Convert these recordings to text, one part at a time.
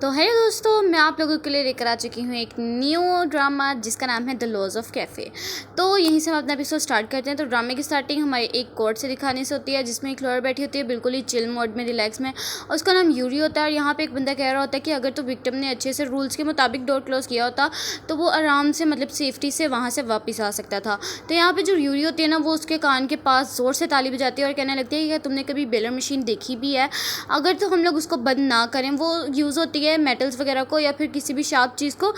तो हेलो दोस्तों, मैं आप लोगों के लिए लेकर आ चुकी हूँ एक न्यू ड्रामा जिसका नाम है द लॉज ऑफ कैफ़े। तो यहीं से हम अपना एपिसोड स्टार्ट करते हैं। तो ड्रामे की स्टार्टिंग हमारे एक कोर्ट से दिखाने से होती है, जिसमें एक लॉयर बैठी होती है बिल्कुल ही चिल मोड में, रिलैक्स में। और उसका नाम यूरी होता है। और यहाँ पे एक बंदा कह रहा होता है कि अगर तो विक्टिम ने अच्छे से रूल्स के मुताबिक डोर क्लोज किया होता तो वो आराम से सेफ्टी से वहाँ से वापस आ सकता था। तो यहाँ पर जो यूरी होती है ना, वो उसके कान के पास ज़ोर से ताली बजाती है और कहने लगती है कि तुमने कभी बेलर मशीन देखी भी है, अगर तो हम लोग उसको बंद ना करें, वो यूज़ होती है मेटल्स वगैरह को या फिर किसी भी शार्प चीज़ को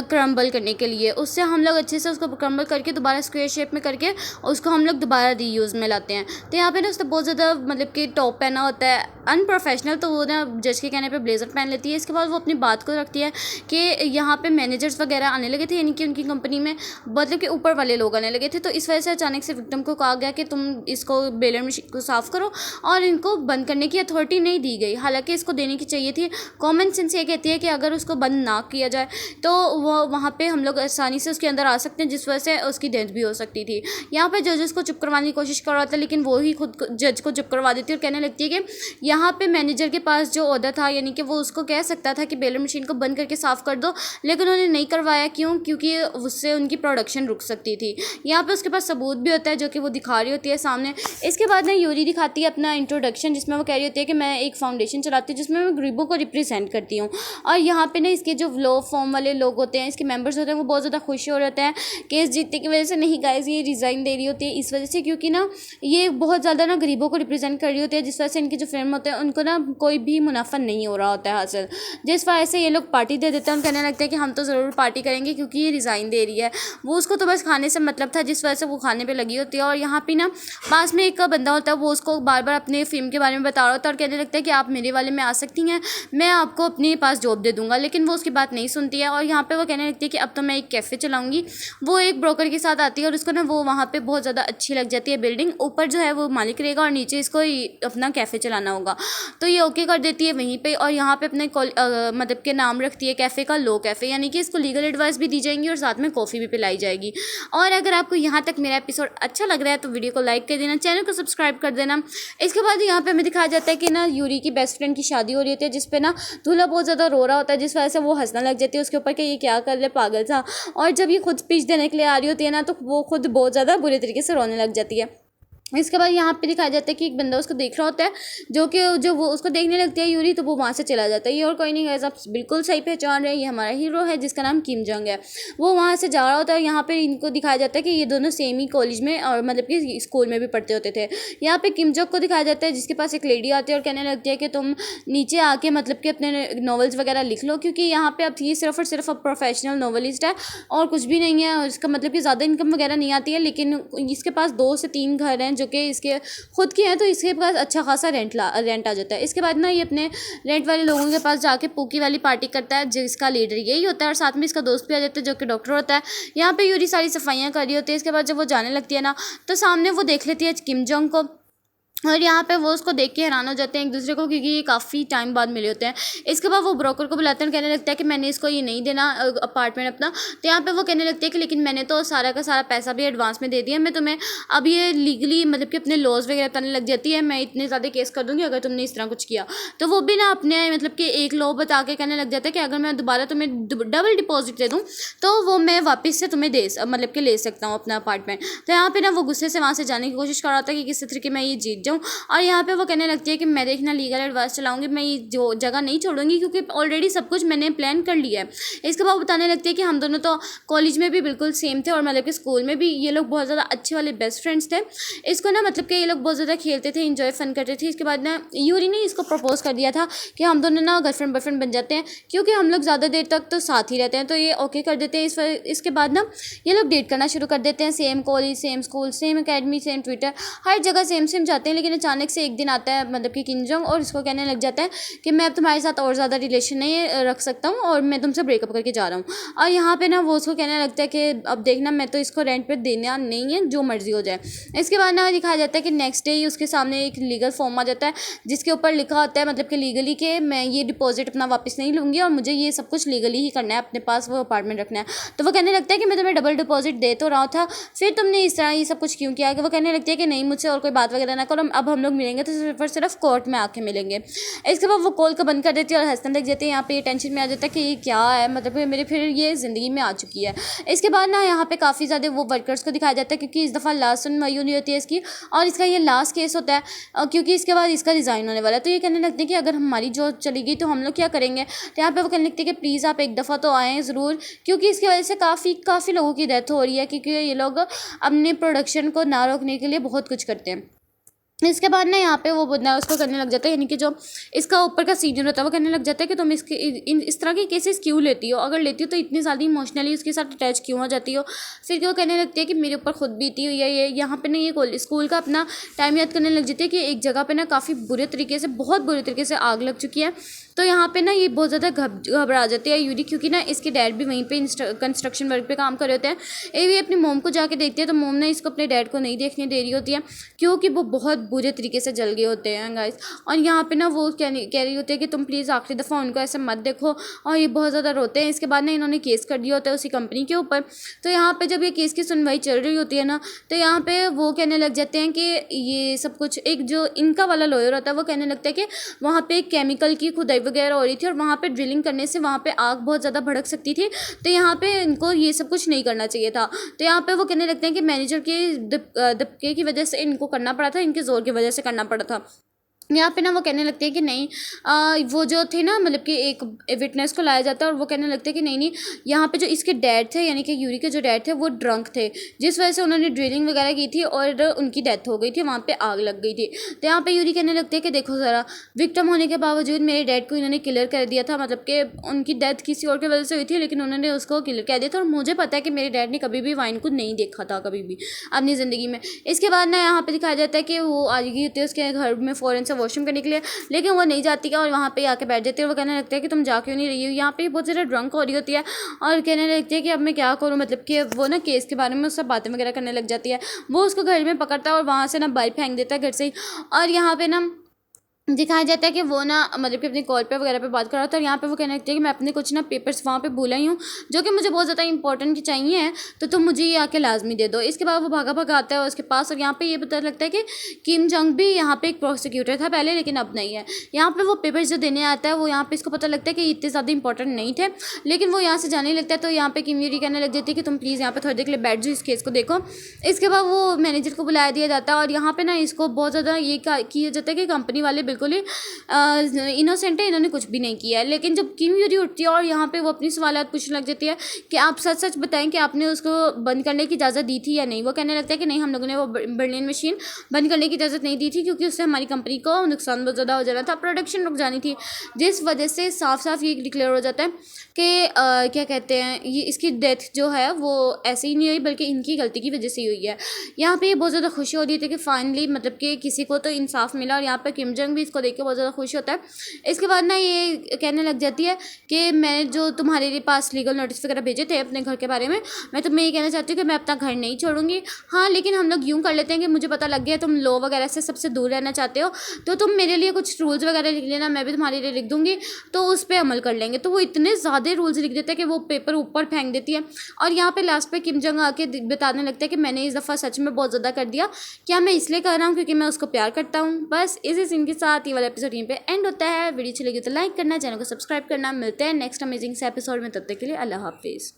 क्रम्बल करने के लिए। उससे हम लोग अच्छे से उसको क्रम्बल करके दोबारा स्क्वायर शेप में करके उसको हम लोग दोबारा रीयूज़ में लाते हैं। तो यहाँ पे ना उसने बहुत ज़्यादा कि टॉप पहना होता है अनप्रोफेशनल, तो वो ना जज के कहने पे ब्लेजर पहन लेती है। इसके बाद वो अपनी बात को रखती है कि यहाँ पे मैनेजर्स वगैरह आने लगे थे, यानी कि उनकी कंपनी में कि ऊपर वाले लोग आने लगे थे। तो इस वजह से अचानक से विक्टिम को कहा गया कि तुम इसको बेलर मशीन को साफ़ करो, और इनको बंद करने की अथॉरिटी नहीं दी गई। हालांकि इसको देने की चाहिए थी। कॉमन सेंस ये कहती है कि अगर उसको बंद ना किया जाए तो वो वहाँ पे हम लोग आसानी से उसके अंदर आ सकते हैं, जिस वजह से उसकी डेथ भी हो सकती थी। यहाँ पे जजेस को चुप करवाने की कोशिश कर रहा था, लेकिन वो ही खुद जज को चुप करवा देती है और कहने लगती है कि यहाँ पे मैनेजर के पास जो ऑर्डर था, यानी कि वो उसको कह सकता था कि बेलर मशीन को बंद करके साफ़ कर दो, लेकिन उन्होंने नहीं करवाया। क्यों? क्योंकि उससे उनकी प्रोडक्शन रुक सकती थी। यहाँ पे उसके पास सबूत भी होता है जो कि वो दिखा रही होती है सामने। इसके बाद ना यूरी दिखाती है अपना इंट्रोडक्शन, जिसमें वो कह रही होती है कि मैं एक फाउंडेशन चलाती हूँ जिसमें मैं गरीबों को रिप्रेजेंट करती हूँ। और यहाँ पे ना इसके जो लॉ फॉर्म वाले लोग होते हैं, इसके मेंबर्स होते हैं, वो बहुत ज़्यादा खुश हो रहते हैं केस जीतने की वजह से। नहीं गाइस, ये रिज़ाइन दे रही होती है इस वजह से क्योंकि ना ये बहुत ज़्यादा ना गरीबों को रिप्रेजेंट कर रही होती है, जिस वजह से इनके जो फिल्म होते हैं उनको ना कोई भी मुनाफा नहीं हो रहा होता है हासिल। जिस वजह से ये लोग पार्टी दे देते हैं और कहने लगते हैं कि हम तो ज़रूर पार्टी करेंगे क्योंकि ये रिज़ाइन दे रही है। वो उसको तो बस खाने से मतलब था, जिस वजह से वो खाने पर लगी होती है। और यहाँ पे ना पास में एक बंदा होता है, वो उसको बार बार अपने फिल्म के बारे में बता रहा होता है और कहने लगता है कि आप मेरे वाले में आ सकती हैं, मैं आपको अपने पास जॉब दे दूंगा। लेकिन वो उसकी बात नहीं सुनती है और यहाँ पे वो कहने लगती है कि अब तो मैं एक कैफ़े चलाऊंगी। वो एक ब्रोकर के साथ आती है और उसको ना वो वहाँ पे बहुत ज़्यादा अच्छी लग जाती है बिल्डिंग। ऊपर जो है वो मालिक रहेगा और नीचे इसको अपना कैफ़े चलाना होगा। तो ये ओके कर देती है वहीं पे, और यहाँ पे अपने के नाम रखती है कैफ़े का, लो कैफ़े, यानी कि इसको लीगल एडवाइस भी दी जाएंगी और साथ में कॉफ़ी भी पिलाई जाएगी। और अगर आपको यहाँ तक मेरा एपिसोड अच्छा लग रहा है तो वीडियो को लाइक कर देना, चैनल को सब्सक्राइब कर देना। इसके बाद यहाँ पे हमें दिखाया जाता है कि ना यूरी की बेस्ट फ्रेंड की शादी हो रही होती है, जिसपे ना दूल्हा बहुत ज़्यादा रो रहा होता है, जिस वजह से वो हंसने लग जाती है उसके ऊपर कि ये क्या कर ले, पागल सा। और जब ये खुद स्पीच देने के लिए आ रही होती है ना, तो वो खुद बहुत ज़्यादा बुरे तरीके से रोने लग जाती है। इसके बाद यहाँ पे दिखाया जाता है कि एक बंदा उसको देख रहा होता है, जो वो उसको देखने लगती है यूरी, तो वो वहाँ से चला जाता है। ये और कोई नहीं है, आप बिल्कुल सही पहचान रहे हैं, ये हमारा हीरो है जिसका नाम किम जंग है। वो वहाँ से जा रहा होता है। यहाँ पे इनको दिखाया जाता है कि ये दोनों सेम ही कॉलेज में और कि स्कूल में भी पढ़ते होते थे। यहाँ पे किम जंग को दिखाया जाता है, जिसके पास एक लेडी आती है और कहने लगती है कि तुम नीचे आके कि अपने नॉवेल्स वगैरह लिख लो, क्योंकि यहाँ पे अब ये सिर्फ और सिर्फ अब प्रोफेशनल नॉवलिस्ट है और कुछ भी नहीं है। इसका कि ज़्यादा इनकम वगैरह नहीं आती है, लेकिन इसके पास 2 से 3 घर हैं जो कि इसके खुद की है, तो इसके पास अच्छा खासा रेंट आ जाता है। इसके बाद ना ये अपने रेंट वाले लोगों के पास जाके पूकी वाली पार्टी करता है, जिसका लीडर यही होता है और साथ में इसका दोस्त भी आ जाता है जो कि डॉक्टर होता है। यहाँ पे यूरी सारी सफाइयाँ कर रही होती है। इसके बाद जब वो जाने लगती है ना, तो सामने वो देख लेती है किम जोंग को, और यहाँ पे वो उसको देख के हैरान हो जाते हैं एक दूसरे को, क्योंकि ये काफ़ी टाइम बाद मिले होते हैं। इसके बाद वो ब्रोकर को बुलाते हैं, कहने लगता है कि मैंने इसको ये नहीं देना अपार्टमेंट अपना। तो यहाँ पे वो कहने लगते हैं कि लेकिन मैंने तो सारा का सारा पैसा भी एडवांस में दे दिया, मैं तुम्हें अब ये लीगली कि अपने लॉज वगैरह बताने लग जाती है, मैं इतने ज़्यादा केस कर दूँगी अगर तुमने इस तरह कुछ किया। तो वो भी ना अपने कि एक लॉ बता के कहने लग जाता है कि अगर मैं दोबारा तुम्हें डबल डिपॉजिट दे दूँ तो वो मैं वापस से तुम्हें कि ले सकता हूँ अपना अपार्टमेंट। तो यहाँ पे ना वो गुस्से से वहाँ से जाने की कोशिश कर रहा था कि किस तरह की मैं ये जीत जाऊँ। और यहाँ पे वो कहने लगती है कि मैं देखना लीगल एडवाइस चलाऊंगी, मैं ये जो जगह नहीं छोड़ूंगी क्योंकि ऑलरेडी सब कुछ मैंने प्लान कर लिया है। इसके बाद बताने लगती है कि हम दोनों तो कॉलेज में भी बिल्कुल सेम थे और कि स्कूल में भी ये लोग बहुत ज़्यादा अच्छे वाले बेस्ट फ्रेंड्स थे। इसको ना कि ये लोग बहुत ज़्यादा खेलते थे, इंजॉय फन करते थे। इसके बाद ना यूरी ने इसको प्रपोज कर दिया था कि हम दोनों ना गर्लफ्रेंड बॉयफ्रेंड बन जाते हैं, क्योंकि हम लोग ज़्यादा देर तक तो साथ ही रहते हैं। तो ये ओके कर देते हैं। इसके बाद ना ये लोग डेट करना शुरू कर देते हैं। Same college, same school, same academy, same Twitter, हर जगह सेम जाते हैं। लेकिन अचानक से एक दिन आता है कि किम जोंग और इसको कहने लग जाता है कि मैं अब तुम्हारे साथ और ज़्यादा रिलेशन नहीं रख सकता हूँ और मैं तुमसे ब्रेकअप करके जा रहा हूँ। और यहाँ पे ना वो उसको कहने लगता है कि अब देखना, मैं तो इसको रेंट पे देना नहीं है, जो मर्जी हो जाए। इसके बाद ना दिखाया जाता है कि नेक्स्ट डे ही उसके सामने एक लीगल फॉर्म आ जाता है, जिसके ऊपर लिखा होता है कि लीगली कि मैं ये डिपॉजिट अपना वापस नहीं लूँगी और मुझे ये सब कुछ लीगली ही करना है, अपने पास वो अपार्टमेंट रखना है। तो वो कहने लगता है कि मैं तुम्हें डबल डिपॉजिट दे तो रहा था, फिर तुमने इस तरह ये सब कुछ क्यों किया। कि वो कहने लगती है कि नहीं, मुझसे और कोई बात वगैरह ना करो, अब हम लोग मिलेंगे तो सिर्फ और सिर्फ कोर्ट में आके मिलेंगे। इसके बाद वो कॉल को बंद कर देती है और हंसने लग जाती है। यहाँ पे ये टेंशन में आ जाता है कि ये क्या है, मतलब मेरे फिर ये ज़िंदगी में आ चुकी है। इसके बाद ना यहाँ पे काफ़ी ज़्यादा वो वर्कर्स को दिखाया जाता है, क्योंकि इस दफ़ा लास्ट सुनवाई होनी होती है इसकी, और इसका ये लास्ट केस होता है, क्योंकि इसके बाद इसका रिज़ाइन होने वाला है। तो ये कहने लगते हैं कि अगर हमारी जॉब चली गई तो हम लोग क्या करेंगे। तो यहाँ पे वो कहने लगते हैं कि प्लीज़ आप एक दफ़ा तो आएँ ज़रूर, क्योंकि इसकी वजह से काफ़ी लोगों की डेथ हो रही है, क्योंकि ये लोग अपने प्रोडक्शन को ना रोकने के लिए बहुत कुछ करते हैं। इसके बाद ना यहाँ पे वो बंदा उसको करने लग जाता है, यानी कि जो इसका ऊपर का सीनियर होता है वो कहने लग जाता है कि तुम इस तरह के केसेस क्यों लेती हो, अगर लेती हो तो इतनी ज़्यादा इमोशनली उसके साथ अटैच क्यों हो जाती हो। फिर वो कहने लगती है कि मेरे ऊपर खुद बीती हुई है ये। यहाँ पे ना ये स्कूल का अपना टाइम याद करने लग जाती है कि एक जगह पर ना काफ़ी बहुत बुरे तरीके से आग लग चुकी है। तो यहाँ पे ना ये बहुत ज़्यादा घबरा जाती है यूरी, क्योंकि ना इसके डैड भी वहीं पे कंस्ट्रक्शन वर्क पे काम कर रहे होते हैं। ये भी अपनी मोम को जाके देखती है तो मोम ने इसको अपने डैड को नहीं देखने दे रही होती है, क्योंकि वो बहुत बुरे तरीके से जल गए होते हैं गाइस। और यहाँ पे ना वो कह रही होती है कि तुम प्लीज़ आखिरी दफ़ा उनको ऐसे मत देखो, और ये बहुत ज़्यादा रोते हैं। इसके बाद ना इन्होंने केस कर दिया होता है उसी कंपनी के ऊपर। तो यहाँ पर जब ये केस की सुनवाई चल रही होती है ना, तो यहाँ पर वो कहने लग जाते हैं कि ये सब कुछ, एक जो इनका वाला लॉयर होता है वो कहने लगता है कि वहाँ पर एक केमिकल की खुदाई वगैरह हो रही थी और वहाँ पे ड्रिलिंग करने से वहाँ पे आग बहुत ज़्यादा भड़क सकती थी, तो यहाँ पे इनको ये सब कुछ नहीं करना चाहिए था। तो यहाँ पे वो कहने लगते हैं कि मैनेजर के दबके की वजह से इनको करना पड़ा था, इनके ज़ोर की वजह से करना पड़ा था। यहाँ पे ना वो कहने लगते हैं कि नहीं, वो जो थे ना, मतलब कि एक विटनेस को लाया जाता है और वो कहने लगते हैं कि नहीं यहाँ पे जो इसके डैड थे, यानी कि यूरी के जो डैड थे वो ड्रंक थे, जिस वजह से उन्होंने ड्रिलिंग वगैरह की थी और उनकी डेथ हो गई थी, वहाँ पे आग लग गई थी। तो यहाँ पे यूरी कहने लगते हैं कि देखो ज़रा, विक्टिम होने के बावजूद मेरे डैड को इन्होंने किलर कर दिया था, मतलब कि उनकी डेथ किसी और की वजह से हुई थी, लेकिन उन्होंने उसको किलर कर दिया था। और मुझे पता है कि मेरे डैड ने कभी भी वाइन को नहीं देखा था कभी भी अपनी ज़िंदगी में। इसके बाद ना यहाँ पर दिखाया जाता है कि वो आ गई होती है उसके घर में फ़ौरन से वॉशरूम करने के लिए, लेकिन वो नहीं जाती है और वहाँ पे आके बैठ जाती है। और वो कहने लगता है कि तुम जा क्यों नहीं रही हो। यहाँ पे बहुत ज़्यादा ड्रंक हो रही होती है और कहने लगती है कि अब मैं क्या करूँ, मतलब कि वो ना केस के बारे में उससे बातें वगैरह करने लग जाती है। वो उसको घर में पकड़ता है और वहाँ से ना बाहर फेंक देता है घर से ही। और यहाँ पे ना दिखाया जाता है कि वो ना, मतलब कि अपनी कॉल पे वगैरह पे बात कर रहा था और यहाँ पे वो कहने लगती है कि मैं अपने कुछ ना पेपर्स वहाँ पे भूल आई हूँ, जो कि मुझे बहुत ज़्यादा इंपॉर्टेंट चाहिए है, तो तुम मुझे ये आके लाजमी दे दो। इसके बाद वो भागा आता है उसके पास और यहाँ पे ये पता लगता है कि किम जंग भी यहाँ पे एक प्रोसिक्यूटर था पहले, लेकिन अब नहीं है। यहाँ पर वो पेपर्स जो देने आता है वो यहाँ पर इसको पता लगता है कि इतने ज़्यादा इंपॉर्टेंट नहीं थे, लेकिन वो यहाँ से जाने लगता है। तो यहाँ पर किम यूरी कहने लग जाती है कि तुम प्लीज़ यहाँ पर थोड़ी देर के लिए बैठ जाओ, इस केस को देखो। इसके बाद वो मैनेजर को बुलाया दिया जाता है और यहाँ पर ना इसको बहुत ज़्यादा ये किया जाता है कि कंपनी वाले बिल्कुल ही इनोसेंट है, इन्होंने कुछ भी नहीं किया है। लेकिन जब किम यूरी उठती है और यहाँ पे वो अपनी सवालात पूछने लग जाती है कि आप सच सच बताएं कि आपने उसको बंद करने की इजाज़त दी थी या नहीं। वो कहने लगता है कि नहीं, हम लोगों ने वो बर्लिन मशीन बंद करने की इजाज़त नहीं दी थी, क्योंकि उससे हमारी कंपनी को नुकसान बहुत ज़्यादा हो जाना था, प्रोडक्शन रुक जानी थी, जिस वजह से साफ साफ ये डिक्लेयर हो जाता है कि क्या कहते हैं, ये इसकी डेथ जो है वो ऐसे ही नहीं हुई, बल्कि इनकी गलती की वजह से हुई है। यहाँ पे बहुत ज़्यादा खुशी हो रही थी कि फाइनली, मतलब कि किसी को तो इंसाफ मिला, और यहाँ पर किम जंग भी इसको देख के बहुत ज़्यादा खुश होता है। इसके बाद ना ये कहने लग जाती है कि मैंने जो तुम्हारे पास लीगल नोटिस वगैरह भेजे थे अपने घर के बारे में, मैं तुम्हें ये कहना चाहती हूँ कि मैं अपना घर नहीं छोड़ूंगी। हाँ, लेकिन हम लोग यूँ कर लेते हैं कि मुझे पता लग गया तुम लॉ वगैरह से सबसे दूर रहना चाहते हो, तो तुम मेरे लिए कुछ रूल्स वगैरह लिख लेना, मैं भी तुम्हारे लिए लिख दूंगी, तो उस पर अमल कर लेंगे। तो वो इतने ज़्यादा रूल्स लिख देते हैं कि वो पेपर ऊपर फेंक देती है। और यहाँ पे लास्ट पे किम जंग आके बताने लगता है कि मैंने इस दफ़ा सच में बहुत ज़्यादा कर दिया, क्या मैं इसलिए कर रहा हूँ क्योंकि मैं उसको प्यार करता हूँ। बस इसी सीन के साथ ये वाला एपिसोड यहीं पे एंड होता है। वीडियो अच्छी लगी तो लाइक करना, चैनल को सब्सक्राइब करना। मिलते हैं नेक्स्ट अमेजिंग से एपिसोड में, तब तक के लिए अल्लाह हाफिज़।